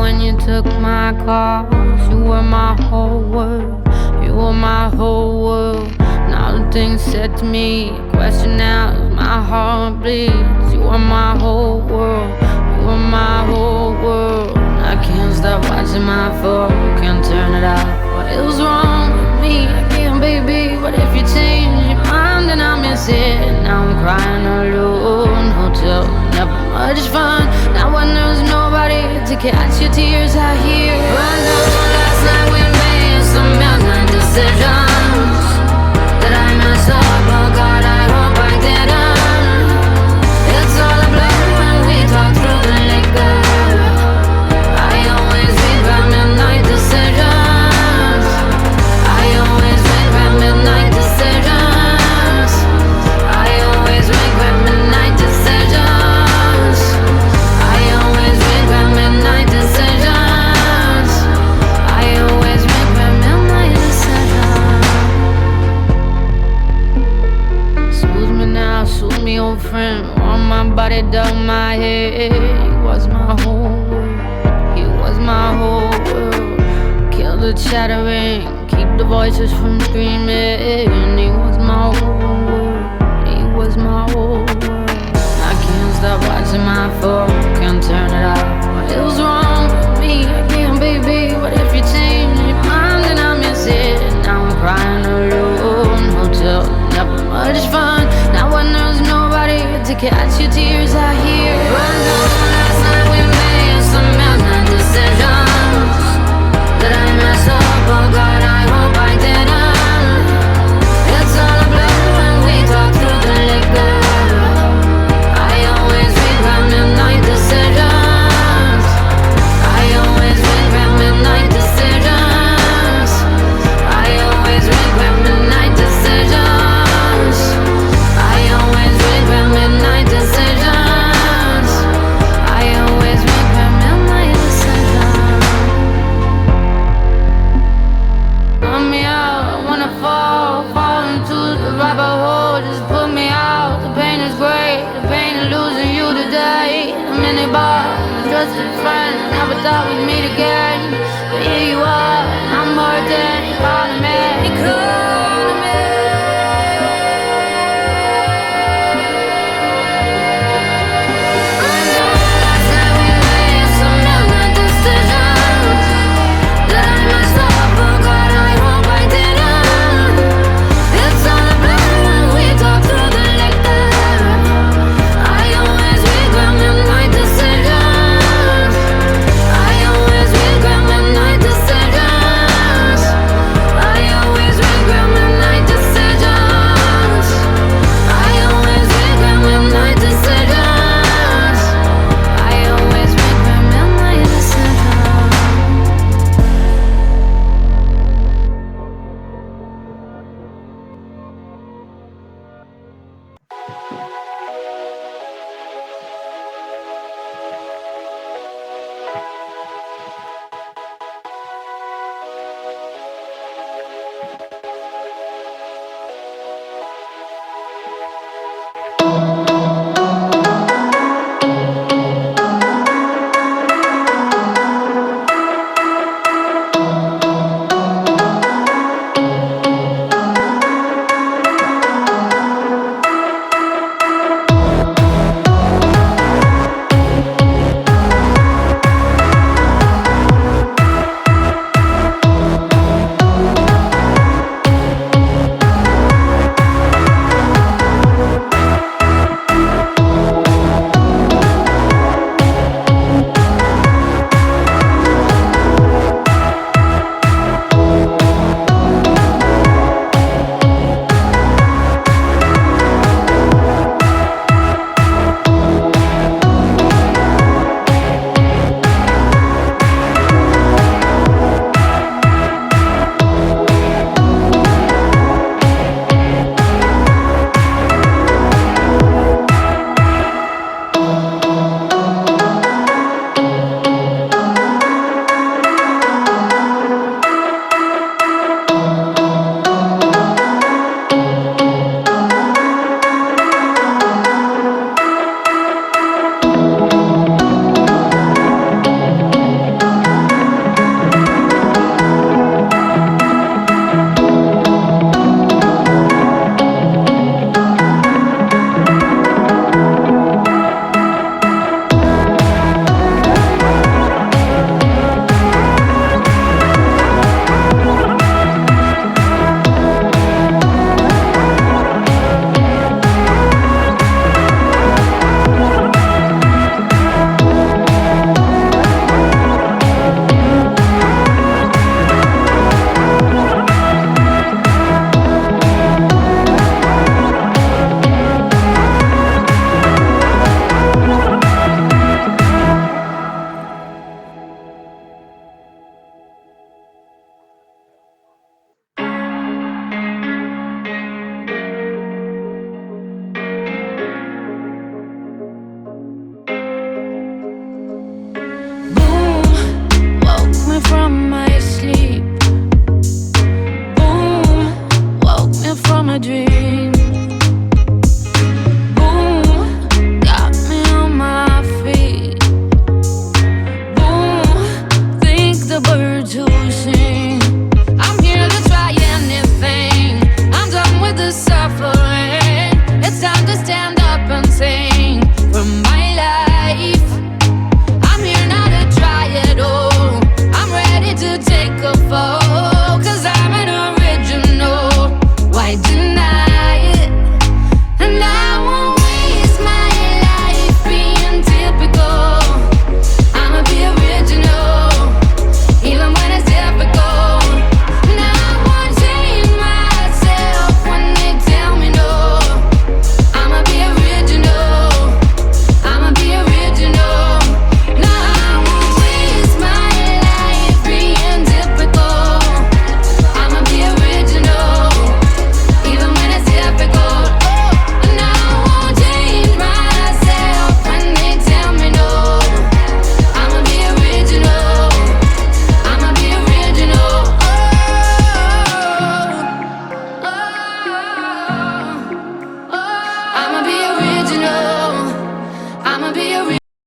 when you took my calls. You were my whole world, you were my whole world. Now the things said to me, a question now as my heart bleeds. You are my whole world, you are my whole world. I can't stop watching my phone, can't turn it off. What is wrong with me? I can't, baby. But if you change your mind, then I miss it. Now I'm crying alone, hotel, never much fun. Now when there's nobody to catch your tears, I hear I know last night we made some midnight decisions that I messed up, oh God, I hope I didn't. It's all a blur when we talk through the liquor. I always regret midnight decisions. I always regret midnight decisions. I always regret midnight decisions. I always regret midnight decisions. I always regret midnight decisions. Soothe me now, soothe me, old friend. Warm my body, down my head. He was my whole world, he was my whole world. Kill the chattering, keep the voices from screaming. He was my whole world, he was my whole world. I can't stop watching my phone, can't turn it off. What is wrong with me? I can't, baby. But if you change your mind, then I miss it. Now I'm crying alone, hotel, never much fun. Now when there's nobody to catch your tears, I hear I know last night we made some midnight decisions that I messed up, oh God, I hope I didn't. It's all a blur when we talk through the liquor. I always regret midnight decisions. I always regret midnight decisions. I always regret midnight decisions. I always regret midnight decisions. I always regret midnight decisions. Put me out, I wanna fall into the rabbit hole. Just put me out, the pain is great, the pain of losing you today. The minibar, my trusted friend, never thought we'd meet again, but here you are.